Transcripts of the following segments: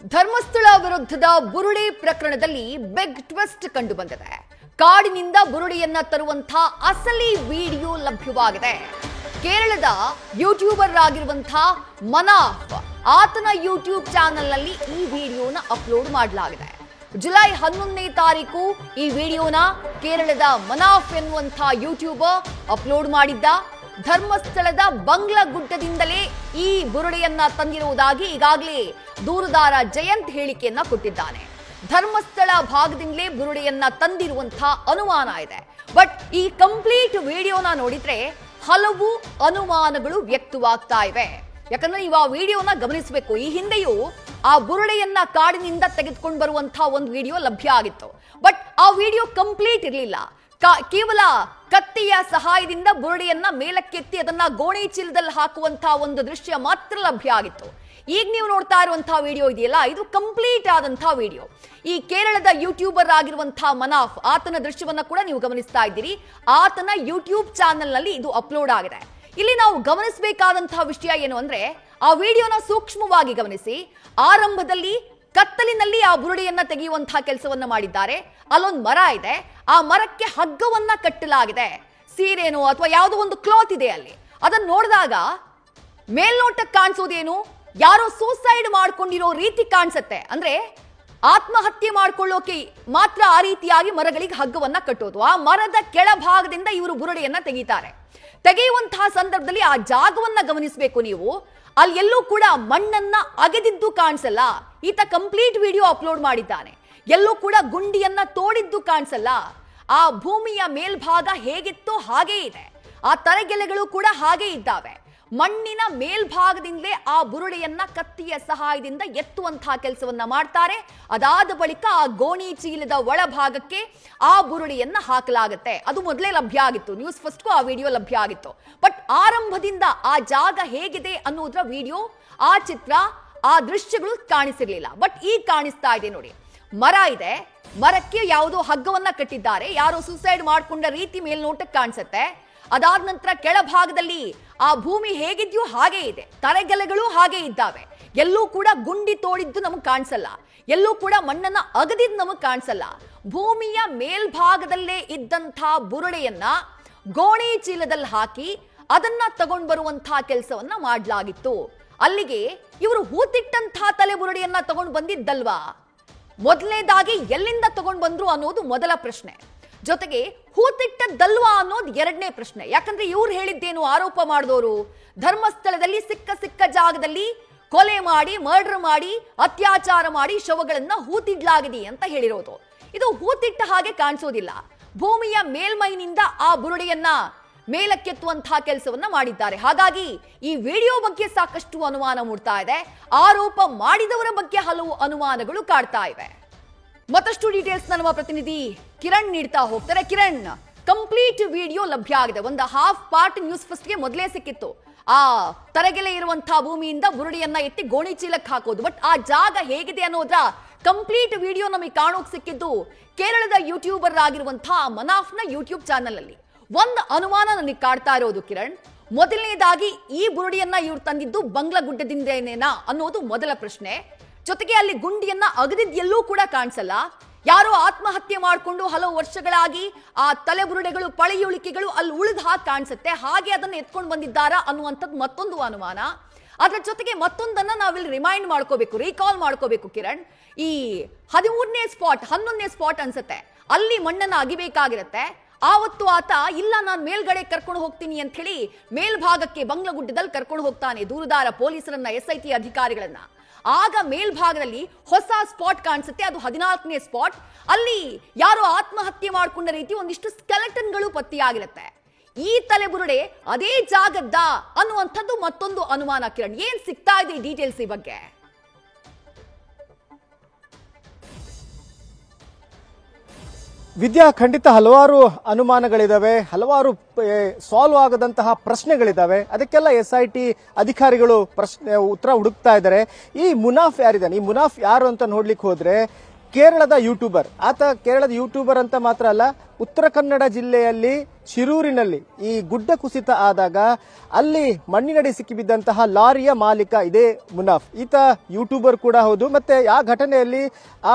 ಧರ್ಮಸ್ಥಳ ವಿರುದ್ಧದ ಬುರುಡೆ ಪ್ರಕರಣದಲ್ಲಿ big twist ಕಂಡು ಬಂದಿದೆ. ಕಾಡಿನಿಂದ ಬುರುಡೆಯನ್ನ ತರುವಂತಹ ಅಸಲಿ ವಿಡಿಯೋ ಲಭ್ಯವಾಗಿದೆ. ಕೇರಳದ ಯೂಟ್ಯೂಬರ್ ಆಗಿರುವಂತಹ ಮನಾಫ್ ಆತನ ಯೂಟ್ಯೂಬ್ ಚಾನೆಲ್ ನಲ್ಲಿ ಈ ವಿಡಿಯೋನ ಅಪ್ಲೋಡ್ ಮಾಡಲಾಗಿದೆ. ಜುಲೈ 11ನೇ ತಾರೀಕು ಈ ವಿಡಿಯೋನ ಕೇರಳದ ಮನಾಫ್ ಎನ್ನುವಂತಹ ಯೂಟ್ಯೂಬರ್ ಅಪ್ಲೋಡ್ ಮಾಡಿದ್ದ. ಧರ್ಮಸ್ಥಳದ ಬಂಗ್ಲಗುಡ್ಡದಿಂದಲೇ ಈ ಬುರುಡೆಯನ್ನ ತಂದಿರುವುದಾಗಿ ಈಗಾಗಲೇ ದೂರುದಾರ ಜಯಂತ್ ಹೇಳಿಕೆಯನ್ನ ಕೊಟ್ಟಿದ್ದಾನೆ. ಧರ್ಮಸ್ಥಳ ಭಾಗದಿಂದಲೇ ಬುರುಡೆಯನ್ನ ತಂದಿರುವಂತಹ ಅನುಮಾನ ಇದೆ. ಬಟ್ ಈ ಕಂಪ್ಲೀಟ್ ವಿಡಿಯೋನ ನೋಡಿದ್ರೆ ಹಲವು ಅನುಮಾನಗಳು ವ್ಯಕ್ತವಾಗ್ತಾ ಇವೆ. ಯಾಕಂದ್ರೆ ನೀವು ಆ ವಿಡಿಯೋನ ಗಮನಿಸಬೇಕು. ಈ ಹಿಂದೆಯೂ ಆ ಬುರುಡೆಯನ್ನ ಕಾಡಿನಿಂದ ತೆಗೆದುಕೊಂಡು ಬರುವಂತಹ ಒಂದು ವಿಡಿಯೋ ಲಭ್ಯ ಆಗಿತ್ತು. ಬಟ್ ಆ ವಿಡಿಯೋ ಕಂಪ್ಲೀಟ್ ಇರಲಿಲ್ಲ. ಕೇವಲ ಕತ್ತಿಯ ಸಹಾಯದಿಂದ ಬುರುಡೆಯನ್ನ ಮೇಲಕ್ಕೆತ್ತಿ ಅದನ್ನ ಗೋಣಿ ಚೀಲದಲ್ಲಿ ಹಾಕುವಂತಹ ಒಂದು ದೃಶ್ಯ ಮಾತ್ರ ಲಭ್ಯ ಆಗಿತ್ತು. ಈಗ ನೀವು ನೋಡ್ತಾ ಇರುವಂತಹ ವಿಡಿಯೋ ಇದೆಯಲ್ಲ, ಇದು ಕಂಪ್ಲೀಟ್ ಆದಂತಹ ವಿಡಿಯೋ. ಈ ಕೇರಳದ ಯೂಟ್ಯೂಬರ್ ಆಗಿರುವಂತಹ ಮನಾಫ್ ಆತನ ದೃಶ್ಯವನ್ನ ಕೂಡ ನೀವು ಗಮನಿಸ್ತಾ ಇದ್ದೀರಿ. ಆತನ ಯೂಟ್ಯೂಬ್ ಚಾನೆಲ್ ನಲ್ಲಿ ಇದು ಅಪ್ಲೋಡ್ ಆಗಿದೆ. ಇಲ್ಲಿ ನಾವು ಗಮನಿಸಬೇಕಾದಂತಹ ವಿಷಯ ಏನು ಅಂದ್ರೆ, ಆ ವಿಡಿಯೋನ ಸೂಕ್ಷ್ಮವಾಗಿ ಗಮನಿಸಿ. ಆರಂಭದಲ್ಲಿ ಕತ್ತಲಿನಲ್ಲಿ ಆ ಬುರುಡೆಯನ್ನ ತೆಗೆಯುವಂತಹ ಕೆಲಸವನ್ನ ಮಾಡಿದ್ದಾರೆ. ಅಲ್ಲೊಂದು ಮರ ಇದೆ, ಆ ಮರಕ್ಕೆ ಹಗ್ಗವನ್ನ ಕಟ್ಟಲಾಗಿದೆ. ಸೀರೆನೋ ಅಥವಾ ಯಾವುದೋ ಒಂದು ಕ್ಲಾತ್ ಇದೆ ಅಲ್ಲಿ. ಅದನ್ನ ನೋಡಿದಾಗ ಮೇಲ್ನೋಟಕ್ಕೆ ಕಾಣಿಸೋದೇನು, ಯಾರೋ ಸೂಸೈಡ್ ಮಾಡ್ಕೊಂಡಿರೋ ರೀತಿ ಕಾಣಿಸುತ್ತೆ. ಅಂದ್ರೆ ಆತ್ಮಹತ್ಯೆ ಮಾಡ್ಕೊಳ್ಳೋಕೆ ಮಾತ್ರ ಆ ರೀತಿಯಾಗಿ ಮರಗಳಿಗೆ ಹಗ್ಗವನ್ನ ಕಟ್ಟೋದು. ಆ ಮರದ ಕೆಳಭಾಗದಿಂದ ಇವರು ಬುರುಡೆಯನ್ನ ತೆಗೀತಾರೆ. ತೆಗೆಯುವಂತಹ ಸಂದರ್ಭದಲ್ಲಿ ಆ ಜಾಗವನ್ನ ಗಮನಿಸಬೇಕು ನೀವು. ಅಲ್ಲಿ ಎಲ್ಲೂ ಕೂಡ ಮಣ್ಣನ್ನ ಅಗೆದಿದ್ದು ಕಾಣಿಸಲ್ಲ. ಈತ ಕಂಪ್ಲೀಟ್ ವಿಡಿಯೋ ಅಪ್ಲೋಡ್ ಮಾಡಿದ್ದಾನೆ. ಎಲ್ಲೂ ಕೂಡ ಗುಂಡಿಯನ್ನ ತೋಡಿದ್ದು ಕಾಣಿಸಲ್ಲ. ಆ ಭೂಮಿಯ ಮೇಲ್ಭಾಗ ಹೇಗಿತ್ತು ಹಾಗೇ ಇದೆ. ಆ ತರೆಗೆಲೆಗಳು ಕೂಡ ಹಾಗೇ ಇದ್ದಾವೆ. ಮಣ್ಣಿನ ಮೇಲ್ಭಾಗದಿಂದಲೇ ಆ ಬುರುಡೆಯನ್ನ ಕತ್ತಿಯ ಸಹಾಯದಿಂದ ಎತ್ತುವಂತಹ ಕೆಲಸವನ್ನ ಮಾಡ್ತಾರೆ. ಅದಾದ ಬಳಿಕ ಆ ಗೋಣಿ ಚೀಲದ ಒಳಭಾಗಕ್ಕೆ ಆ ಬುರುಡೆಯನ್ನ ಹಾಕಲಾಗುತ್ತೆ. ಅದು ಮೊದಲೇ ಲಭ್ಯ ಆಗಿತ್ತು. ನ್ಯೂಸ್ ಫಸ್ಟ್ಗೂ ಆ ವಿಡಿಯೋ ಲಭ್ಯ ಆಗಿತ್ತು. ಬಟ್ ಆರಂಭದಿಂದ ಆ ಜಾಗ ಹೇಗಿದೆ ಅನ್ನೋದ್ರ ವಿಡಿಯೋ, ಆ ಚಿತ್ರ, ಆ ದೃಶ್ಯಗಳು ಕಾಣಿಸಿರ್ಲಿಲ್ಲ. ಬಟ್ ಈಗ ಕಾಣಿಸ್ತಾ ಇದೆ ನೋಡಿ. ಮರ ಇದೆ, ಮರಕ್ಕೆ ಯಾವುದೋ ಹಗ್ಗವನ್ನ ಕಟ್ಟಿದ್ದಾರೆ. ಯಾರೋ ಸೂಸೈಡ್ ಮಾಡ್ಕೊಂಡ ರೀತಿ ಮೇಲ್ನೋಟಕ್ಕೆ ಕಾಣಿಸುತ್ತೆ. ಅದಾದ ನಂತರ ಕೆಳಭಾಗದಲ್ಲಿ ಆ ಭೂಮಿ ಹೇಗಿದ್ಯೋ ಹಾಗೇ ಇದೆ. ತರೆಗೆಲೆಗಳು ಹಾಗೆ ಇದ್ದಾವೆ. ಎಲ್ಲೂ ಕೂಡ ಗುಂಡಿ ತೋಡಿದ್ದು ನಮಗೆ ಕಾಣಿಸಲ್ಲ. ಎಲ್ಲೂ ಕೂಡ ಮಣ್ಣನ್ನ ಅಗದಿದ್ದು ನಮಗೆ ಕಾಣಿಸಲ್ಲ. ಭೂಮಿಯ ಮೇಲ್ಭಾಗದಲ್ಲೇ ಇದ್ದಂಥ ಬುರುಡೆಯನ್ನ ಗೋಣಿ ಚೀಲದಲ್ಲಿ ಹಾಕಿ ಅದನ್ನ ತಗೊಂಡು ಬರುವಂತಹ ಕೆಲಸವನ್ನ ಮಾಡಲಾಗಿತ್ತು. ಅಲ್ಲಿಗೆ ಇವರು ಹೂತಿಟ್ಟಂತಹ ತಲೆ ಬುರುಡೆಯನ್ನ ತಗೊಂಡು ಬಂದಿದ್ದಲ್ವಾ? ಮೊದಲನೇದಾಗಿ ಎಲ್ಲಿಂದ ತಗೊಂಡು ಬಂದ್ರು ಅನ್ನೋದು ಮೊದಲ ಪ್ರಶ್ನೆ. ಜೊತೆಗೆ ಹೂತಿಟ್ಟದ್ದಲ್ವಾ ಅನ್ನೋದು ಎರಡನೇ ಪ್ರಶ್ನೆ. ಯಾಕಂದ್ರೆ ಇವ್ರು ಹೇಳಿದ್ದೇನು, ಆರೋಪ ಮಾಡಿದವರು ಧರ್ಮಸ್ಥಳದಲ್ಲಿ ಸಿಕ್ಕ ಜಾಗದಲ್ಲಿ ಕೊಲೆ ಮಾಡಿ, ಮರ್ಡರ್ ಮಾಡಿ, ಅತ್ಯಾಚಾರ ಮಾಡಿ ಶವಗಳನ್ನ ಹೂತಿಡ್ಲಾಗಿದೆ ಅಂತ ಹೇಳಿರೋದು. ಇದು ಹೂತಿಟ್ಟ ಹಾಗೆ ಕಾಣಿಸೋದಿಲ್ಲ. ಭೂಮಿಯ ಮೇಲ್ಮೈನಿಂದ ಆ ಬುರುಡೆಯನ್ನ ಮೇಲಕ್ಕೆತ್ತುವಂತಹ ಕೆಲಸವನ್ನ ಮಾಡಿದ್ದಾರೆ. ಹಾಗಾಗಿ ಈ ವಿಡಿಯೋ ಬಗ್ಗೆ ಸಾಕಷ್ಟು ಅನುಮಾನ ಮೂಡ್ತಾ ಇದೆ. ಆರೋಪ ಮಾಡಿದವರ ಬಗ್ಗೆ ಹಲವು ಅನುಮಾನಗಳು ಕಾಡ್ತಾ ಇವೆ. ಮತ್ತಷ್ಟು ಡೀಟೇಲ್ಸ್ ನಮ್ಮ ಪ್ರತಿನಿಧಿ ಕಿರಣ್ ನೀಡ್ತಾ ಹೋಗ್ತಾರೆ. ಕಿರಣ್, ಕಂಪ್ಲೀಟ್ ವಿಡಿಯೋ ಲಭ್ಯ ಆಗಿದೆ. ಒಂದು ಹಾಫ್ ಪಾರ್ಟ್ ನ್ಯೂಸ್ ಫಸ್ಟ್ಗೆ ಮೊದಲೇ ಸಿಕ್ಕಿತ್ತು. ಆ ತರಗೆಲೆ ಇರುವಂತಹ ಭೂಮಿಯಿಂದ ಬುರುಡೆಯನ್ನ ಎತ್ತಿ ಗೋಣಿ ಚೀಲಕ್ಕೆ ಹಾಕೋದು. ಬಟ್ ಆ ಜಾಗ ಹೇಗಿದೆ ಅನ್ನೋದ್ರ ಕಂಪ್ಲೀಟ್ ವಿಡಿಯೋ ನಮಗೆ ಕಾಣೋಕ್ ಸಿಕ್ಕಿದ್ದು ಕೇರಳದ ಯೂಟ್ಯೂಬರ್ ಆಗಿರುವಂತಹ ಮನಾಫ್ನ ಯೂಟ್ಯೂಬ್ ಚಾನೆಲ್ ಅಲ್ಲಿ. ಒಂದು ಅನುಮಾನ ನನಗೆ ಕಾಡ್ತಾ ಇರೋದು ಕಿರಣ್, ಮೊದಲನೇದಾಗಿ ಈ ಬುರುಡೆಯನ್ನ ಇವ್ರು ತಂದಿದ್ದು ಬಂಗ್ಲಗುಡ್ಡದಿಂದೇನೇನಾ ಅನ್ನೋದು ಮೊದಲ ಪ್ರಶ್ನೆ. ಜೊತೆಗೆ ಅಲ್ಲಿ ಗುಂಡಿಯನ್ನ ಅಗದಿದ್ ಎಲ್ಲೂ ಕೂಡ ಕಾಣಿಸಲ್ಲ. ಯಾರೋ ಆತ್ಮಹತ್ಯೆ ಮಾಡಿಕೊಂಡು ಹಲವು ವರ್ಷಗಳಾಗಿ ಆ ತಲೆಬುರುಡೆಗಳು, ಪಳೆಯುಳಿಕೆಗಳು ಅಲ್ಲಿ ಉಳಿದ ಹಾಗೆ ಕಾಣಿಸುತ್ತೆ. ಹಾಗೆ ಅದನ್ನ ಎತ್ಕೊಂಡು ಬಂದಿದ್ದಾರಾ ಅನ್ನುವಂಥದ್ದು ಮತ್ತೊಂದು ಅನುಮಾನ. ಅದರ ಜೊತೆಗೆ ಮತ್ತೊಂದನ್ನ ನಾವಿಲ್ಲಿ ರಿಮೈಂಡ್ ಮಾಡ್ಕೋಬೇಕು, ರೀಕಾಲ್ ಮಾಡ್ಕೋಬೇಕು ಕಿರಣ್. ಈ 13ನೇ ಸ್ಪಾಟ್, 11ನೇ ಸ್ಪಾಟ್ ಅನ್ಸುತ್ತೆ, ಅಲ್ಲಿ ಮಣ್ಣನ್ನ ಅಗಿಬೇಕಾಗಿರುತ್ತೆ. ಆವತ್ತು ಆತ ಇಲ್ಲ, ನಾನು ಮೇಲ್ಗಡೆ ಕರ್ಕೊಂಡು ಹೋಗ್ತೀನಿ ಅಂತ ಹೇಳಿ ಮೇಲ್ಭಾಗಕ್ಕೆ ಬಂಗ್ಲಗುಡ್ಡದಲ್ಲಿ ಕರ್ಕೊಂಡು ಹೋಗ್ತಾನೆ ದೂರುದಾರ ಪೊಲೀಸರನ್ನ, SIT ಅಧಿಕಾರಿಗಳನ್ನ. ಆಗ ಮೇಲ್ಭಾಗದಲ್ಲಿ ಹೊಸ ಸ್ಪಾಟ್ ಕಾಣಿಸುತ್ತೆ. ಅದು 14ನೇ ಸ್ಪಾಟ್. ಅಲ್ಲಿ ಯಾರೋ ಆತ್ಮಹತ್ಯೆ ಮಾಡಿಕೊಂಡ ರೀತಿ ಒಂದಿಷ್ಟು ಸ್ಕೆಲೆಟನ್ಗಳು ಪತ್ತೆಯಾಗಿರುತ್ತೆ. ಈ ತಲೆಬುರುಡೆ ಅದೇ ಜಾಗದ್ದ ಅನ್ನುವಂಥದ್ದು ಮತ್ತೊಂದು ಅನುಮಾನ. ಕಿರಣ್, ಏನ್ ಸಿಗ್ತಾ ಇದೆ ಡೀಟೇಲ್ಸ್ ಈ ಬಗ್ಗೆ? ವಿದ್ಯಾ, ಖಂಡಿತ ಹಲವಾರು ಅನುಮಾನಗಳಿದಾವೆ, ಹಲವಾರು ಸಾಲ್ವ್ ಆಗದಂತಹ ಪ್ರಶ್ನೆಗಳಿದಾವೆ. ಅದಕ್ಕೆಲ್ಲ SIT ಅಧಿಕಾರಿಗಳು ಉತ್ತರ ಹುಡುಕ್ತಾ ಇದ್ದಾರೆ. ಈ ಮುನಾಫ್ ಯಾರಿದ್ದಾನೆ, ಈ ಮುನಾಫ್ ಯಾರು ಅಂತ ನೋಡ್ಲಿಕ್ಕೆ ಹೋದ್ರೆ ಕೇರಳದ ಯೂಟ್ಯೂಬರ್. ಆತ ಕೇರಳದ ಯೂಟ್ಯೂಬರ್ ಅಂತ ಮಾತ್ರ ಅಲ್ಲ, ಉತ್ತರ ಕನ್ನಡ ಜಿಲ್ಲೆಯಲ್ಲಿ ಶಿರೂರಿನಲ್ಲಿ ಈ ಗುಡ್ಡ ಕುಸಿತ ಆದಾಗ ಅಲ್ಲಿ ಮಣ್ಣಿನಡಿ ಸಿಕ್ಕಿಬಿದ್ದಂತಹ ಲಾರಿಯ ಮಾಲೀಕ ಇದೇ ಮುನಾಫ್. ಈತ ಯೂಟ್ಯೂಬರ್ ಕೂಡ ಹೌದು. ಮತ್ತೆ ಆ ಘಟನೆಯಲ್ಲಿ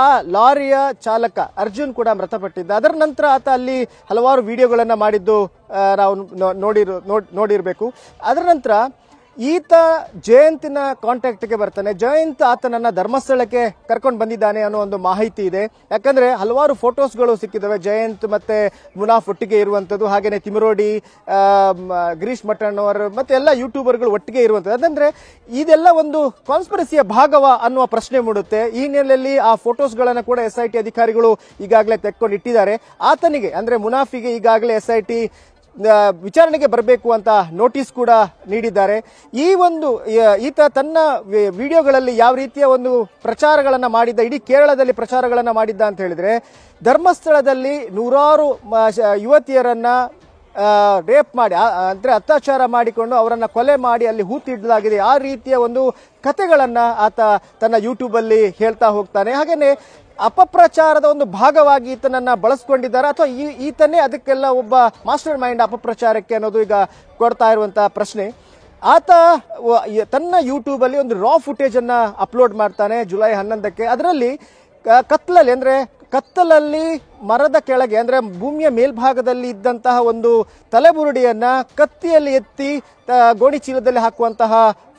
ಆ ಲಾರಿಯ ಚಾಲಕ ಅರ್ಜುನ್ ಕೂಡ ಮೃತಪಟ್ಟಿದ್ದ. ಅದರ ನಂತರ ಆತ ಅಲ್ಲಿ ಹಲವಾರು ವಿಡಿಯೋಗಳನ್ನ ಮಾಡಿದ್ದು ನಾವು ನೋಡಿರಬೇಕು. ಅದರ ನಂತರ ಈತ ಜಯಂತಿನ ಕಾಂಟ್ಯಾಕ್ಟ್ಗೆ ಬರ್ತಾನೆ. ಜಯಂತ್ ಆತನನ್ನ ಧರ್ಮಸ್ಥಳಕ್ಕೆ ಕರ್ಕೊಂಡು ಬಂದಿದ್ದಾನೆ ಅನ್ನೋ ಒಂದು ಮಾಹಿತಿ ಇದೆ. ಯಾಕಂದ್ರೆ ಹಲವಾರು ಫೋಟೋಸ್ಗಳು ಸಿಕ್ಕಿದಾವೆ ಜಯಂತ್ ಮತ್ತೆ ಮುನಾಫ್ ಒಟ್ಟಿಗೆ ಇರುವಂತದ್ದು, ಹಾಗೇನೆ ತಿಮರೋಡಿ, ಗಿರೀಶ್ ಮಠನ್ ಅವರು ಮತ್ತೆ ಎಲ್ಲ ಯೂಟ್ಯೂಬರ್ಗಳು ಒಟ್ಟಿಗೆ ಇರುವಂತದ್ದು. ಅದಂದ್ರೆ ಇದೆಲ್ಲ ಒಂದು ಕಾನ್ಸ್ಪಿರಸಿಯ ಭಾಗವ ಅನ್ನುವ ಪ್ರಶ್ನೆ ಮೂಡುತ್ತೆ. ಈ ಹಿನ್ನೆಲೆಯಲ್ಲಿ ಆ ಫೋಟೋಸ್ಗಳನ್ನ ಕೂಡ SIT ಅಧಿಕಾರಿಗಳು ಈಗಾಗಲೇ ತೆಕ್ಕೊಂಡು ಇಟ್ಟಿದ್ದಾರೆ. ಆತನಿಗೆ ಅಂದ್ರೆ ಮುನಾಫಿಗೆ ಈಗಾಗಲೇ SIT ವಿಚಾರಣೆಗೆ ಬರಬೇಕು ಅಂತ ನೋಟಿಸ್ ಕೂಡ ನೀಡಿದ್ದಾರೆ. ಈ ಒಂದು ಈತ ತನ್ನ ವಿಡಿಯೋಗಳಲ್ಲಿ ಯಾವ ರೀತಿಯ ಒಂದು ಪ್ರಚಾರಗಳನ್ನ ಮಾಡಿದ್ದ, ಇಡೀ ಕೇರಳದಲ್ಲಿ ಪ್ರಚಾರಗಳನ್ನ ಮಾಡಿದ್ದ ಅಂತ ಹೇಳಿದ್ರೆ, ಧರ್ಮಸ್ಥಳದಲ್ಲಿ ನೂರಾರು ಯುವತಿಯರನ್ನ ರೇಪ್ ಮಾಡಿ ಅಂದ್ರೆ ಅತ್ಯಾಚಾರ ಮಾಡಿಕೊಂಡು ಅವರನ್ನ ಕೊಲೆ ಮಾಡಿ ಅಲ್ಲಿ ಹೂತಿಡಲಾಗಿದೆ, ಆ ರೀತಿಯ ಒಂದು ಕಥೆಗಳನ್ನ ಆತ ತನ್ನ ಯೂಟ್ಯೂಬ್ ಅಲ್ಲಿ ಹೇಳ್ತಾ ಹೋಗ್ತಾನೆ. ಹಾಗೇನೆ ಅಪಪ್ರಚಾರದ ಒಂದು ಭಾಗವಾಗಿ ಈತನನ್ನ ಬಳಸ್ಕೊಂಡಿದ್ದಾರೆ ಅಥವಾ ಈತನೇ ಅದಕ್ಕೆಲ್ಲ ಒಬ್ಬ ಮಾಸ್ಟರ್ ಮೈಂಡ್ ಅಪಪ್ರಚಾರಕ್ಕೆ ಅನ್ನೋದು ಈಗ ಕೊಡ್ತಾ ಇರುವಂತಹ ಪ್ರಶ್ನೆ. ಆತ ತನ್ನ ಯೂಟ್ಯೂಬ್ ಅಲ್ಲಿ ಒಂದು ರಾ ಫುಟೇಜ್ ಅನ್ನ ಅಪ್ಲೋಡ್ ಮಾಡ್ತಾನೆ ಜುಲೈ 11ಕ್ಕೆ. ಅದರಲ್ಲಿ ಕತ್ಲಲ್ಲಿ ಅಂದ್ರೆ ಕತ್ತಲಲ್ಲಿ ಮರದ ಕೆಳಗೆ ಅಂದ್ರೆ ಭೂಮಿಯ ಮೇಲ್ಭಾಗದಲ್ಲಿ ಇದ್ದಂತಹ ಒಂದು ತಲೆಬುರುಡಿಯನ್ನ ಕತ್ತಿಯಲ್ಲಿ ಎತ್ತಿ ಗೋಣಿ ಚೀಲದಲ್ಲಿ ಹಾಕುವಂತಹ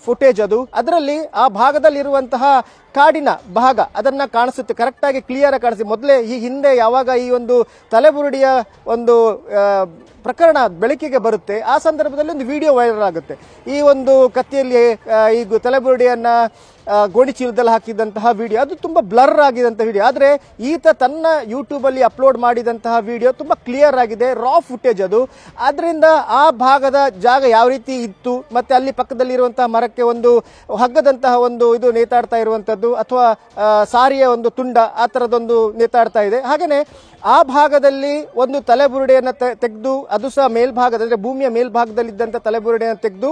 ಫುಟೇಜ್ ಅದು. ಅದರಲ್ಲಿ ಆ ಭಾಗದಲ್ಲಿ ಇರುವಂತಹ ಕಾಡಿನ ಭಾಗ ಅದನ್ನ ಕಾಣಿಸುತ್ತೆ, ಕರೆಕ್ಟ್ ಆಗಿ ಕ್ಲಿಯರ್ ಆಗಿ ಕಾಣಿಸುತ್ತೆ. ಮೊದಲೇ ಈ ಹಿಂದೆ ಯಾವಾಗ ಈ ಒಂದು ತಲೆಬುರುಡಿಯ ಒಂದು ಪ್ರಕರಣ ಬೆಳಕಿಗೆ ಬರುತ್ತೆ, ಆ ಸಂದರ್ಭದಲ್ಲಿ ಒಂದು ವಿಡಿಯೋ ವೈರಲ್ ಆಗುತ್ತೆ. ಈ ಒಂದು ಕತ್ತಿಯಲ್ಲಿ ಈ ತಲೆಬುರುಡಿಯನ್ನ ಗೋಣಿ ಚೀಲದಲ್ಲಿ ಹಾಕಿದಂತಹ ವಿಡಿಯೋ, ಅದು ತುಂಬಾ ಬ್ಲರ್ ಆಗಿದಂತಹ ವಿಡಿಯೋ. ಆದ್ರೆ ಈತ ತನ್ನ ಯೂಟ್ಯೂಬ್ ಅಲ್ಲಿ ಅಪ್ಲೋಡ್ ಮಾಡಿದಂತಹ ವಿಡಿಯೋ ತುಂಬಾ ಕ್ಲಿಯರ್ ಆಗಿದೆ, ರಾ ಫುಟೇಜ್ ಅದು. ಆದ್ರಿಂದ ಆ ಭಾಗದ ಜಾಗ ಯಾವ ರೀತಿ ಇತ್ತು, ಮತ್ತೆ ಅಲ್ಲಿ ಪಕ್ಕದಲ್ಲಿ ಇರುವಂತಹ ಮರಕ್ಕೆ ಒಂದು ಹಗ್ಗದಂತಹ ಒಂದು ಇದು ನೇತಾಡ್ತಾ ಇರುವಂತದ್ದು ಅಥವಾ ಸಾರಿಯ ಒಂದು ತುಂಡ ಆ ತರದೊಂದು ನೇತಾಡ್ತಾ ಇದೆ. ಹಾಗೇನೆ ಆ ಭಾಗದಲ್ಲಿ ಒಂದು ತಲೆಬುರುಡೆಯನ್ನು ತೆಗೆದು ಅದು ಸಹ ಮೇಲ್ಭಾಗದ ಅಂದ್ರೆ ಭೂಮಿಯ ಮೇಲ್ಭಾಗದಲ್ಲಿ ಇದ್ದಂತಹ ತಲೆಬುರುಡೆಯನ್ನು ತೆಗೆದು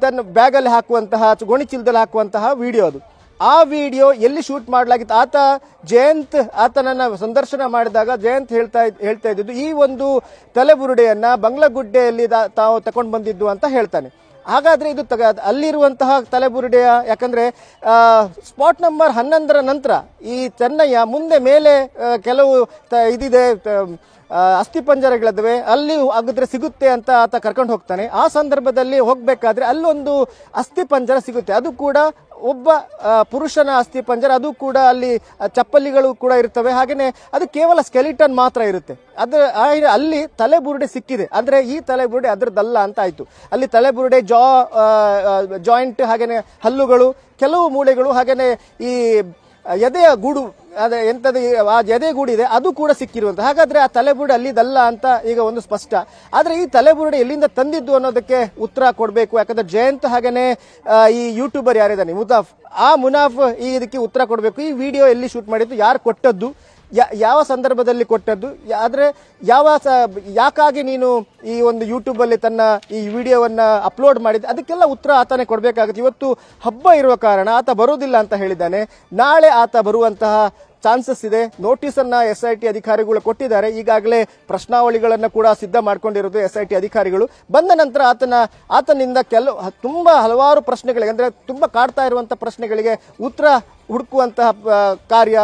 ತನ್ನ ಬ್ಯಾಗ್ ಅಲ್ಲಿ ಹಾಕುವಂತಹ ಗೋಣಿ ಚೀಲದಲ್ಲಿ ಹಾಕುವಂತಹ ವಿಡಿಯೋ ಅದು. ಆ ವಿಡಿಯೋ ಎಲ್ಲಿ ಶೂಟ್ ಮಾಡಲಾಗಿತ್ತು, ಆತ ಜಯಂತ್ ಆತನನ್ನ ಸಂದರ್ಶನ ಮಾಡಿದಾಗ ಜಯಂತ್ ಹೇಳ್ತಾ ಇದ್ದಿದ್ದು ಈ ಒಂದು ತಲೆಬುರುಡೆಯನ್ನ ಬಂಗ್ಲಗುಡ್ಡೆಯಲ್ಲಿ ತಾವು ತಗೊಂಡು ಬಂದಿದ್ದು ಅಂತ ಹೇಳ್ತಾನೆ. ಹಾಗಾದ್ರೆ ಇದು ಅಲ್ಲಿರುವಂತಹ ತಲೆಬುರುಡೆಯ, ಯಾಕಂದ್ರೆ ಸ್ಪಾಟ್ ನಂಬರ್ 11ರ ನಂತರ ಈ ಚೆನ್ನಯ್ಯ ಮುಂದೆ ಮೇಲೆ ಕೆಲವು ಇದಿದೆ ಅಸ್ಥಿಪಂಜರಗಳಿದ್ದಾವೆ, ಅಲ್ಲಿ ಆಗಿದ್ರೆ ಸಿಗುತ್ತೆ ಅಂತ ಆತ ಕರ್ಕೊಂಡು ಹೋಗ್ತಾನೆ. ಆ ಸಂದರ್ಭದಲ್ಲಿ ಹೋಗ್ಬೇಕಾದ್ರೆ ಅಲ್ಲೊಂದು ಅಸ್ಥಿಪಂಜರ ಸಿಗುತ್ತೆ, ಅದು ಕೂಡ ಒಬ್ಬ ಪುರುಷನ ಅಸ್ಥಿಪಂಜರ, ಅದು ಕೂಡ ಅಲ್ಲಿ ಚಪ್ಪಲಿಗಳು ಕೂಡ ಇರ್ತವೆ. ಹಾಗೇನೆ ಅದು ಕೇವಲ ಸ್ಕೆಲಿಟನ್ ಮಾತ್ರ ಇರುತ್ತೆ. ಅಲ್ಲಿ ತಲೆಬುರುಡೆ ಸಿಕ್ಕಿದೆ ಅಂದ್ರೆ ಈ ತಲೆಬುರುಡೆ ಅದರದಲ್ಲ ಅಂತ ಆಯ್ತು. ಅಲ್ಲಿ ತಲೆಬುರುಡೆ ಜಾಯಿಂಟ್ ಹಾಗೇನೆ ಹಲ್ಲುಗಳು, ಕೆಲವು ಮೂಳೆಗಳು, ಹಾಗೇನೆ ಈ ಎದೆಯ ಗೂಡು ಅದೇ ಎಂತದ್ದು ಆ ಎದೆ ಗೂಡಿದೆ ಅದು ಕೂಡ ಸಿಕ್ಕಿರುವಂತ. ಹಾಗಾದ್ರೆ ಆ ತಲೆಬುರುಡೆ ಅಲ್ಲಿದಲ್ಲ ಅಂತ ಈಗ ಒಂದು ಸ್ಪಷ್ಟ. ಆದ್ರೆ ಈ ತಲೆಬುರುಡೆ ಎಲ್ಲಿಂದ ತಂದಿದ್ದು ಅನ್ನೋದಕ್ಕೆ ಉತ್ತರ ಕೊಡಬೇಕು. ಯಾಕಂದ್ರೆ ಜಯಂತ್ ಹಾಗೇನೆ ಈ ಯೂಟ್ಯೂಬರ್ ಯಾರಿದ್ದಾನೆ ಮುನಾಫ್ ಈ ಇದಕ್ಕೆ ಉತ್ತರ ಕೊಡಬೇಕು. ಈ ವಿಡಿಯೋ ಎಲ್ಲಿ ಶೂಟ್ ಮಾಡಿದ್ದು, ಯಾರು ಕೊಟ್ಟದ್ದು, ಯಾವ ಸಂದರ್ಭದಲ್ಲಿ ಕೊಟ್ಟದ್ದು, ಆದ್ರೆ ಯಾಕಾಗಿ ನೀನು ಈ ಒಂದು ಯೂಟ್ಯೂಬ್ ಅಲ್ಲಿ ತನ್ನ ಈ ವಿಡಿಯೋವನ್ನ ಅಪ್ಲೋಡ್ ಮಾಡಿದ್ದೆ, ಅದಕ್ಕೆಲ್ಲ ಉತ್ತರ ಆತನೇ ಕೊಡಬೇಕಾಗುತ್ತೆ. ಇವತ್ತು ಹಬ್ಬ ಇರುವ ಕಾರಣ ಆತ ಬರೋದಿಲ್ಲ ಅಂತ ಹೇಳಿದ್ದಾನೆ. ನಾಳೆ ಆತ ಬರುವಂತಹ ಚಾನ್ಸಸ್ ಇದೆ. ನೋಟಿಸ್ ಅನ್ನ SIT ಅಧಿಕಾರಿಗಳು ಕೊಟ್ಟಿದ್ದಾರೆ. ಈಗಾಗಲೇ ಪ್ರಶ್ನಾವಳಿಗಳನ್ನ ಕೂಡ ಸಿದ್ಧ ಮಾಡ್ಕೊಂಡಿರೋದು SIT ಅಧಿಕಾರಿಗಳು. ಬಂದ ನಂತರ ಆತನಿಂದ ತುಂಬಾ ಹಲವಾರು ಪ್ರಶ್ನೆಗಳಿಗೆ ಅಂದ್ರೆ ತುಂಬಾ ಕಾಡ್ತಾ ಇರುವಂತಹ ಪ್ರಶ್ನೆಗಳಿಗೆ ಉತ್ತರ ಹುಡುಕುವಂತಹ ಕಾರ್ಯ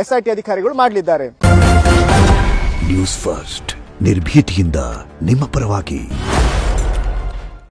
SIT ಅಧಿಕಾರಿಗಳು ಮಾಡಲಿದ್ದಾರೆ. ನ್ಯೂಸ್ ಫಸ್ಟ್ ನಿರ್ಭೀತಿಯಿಂದ ನಿಮ್ಮ ಪರವಾಗಿ.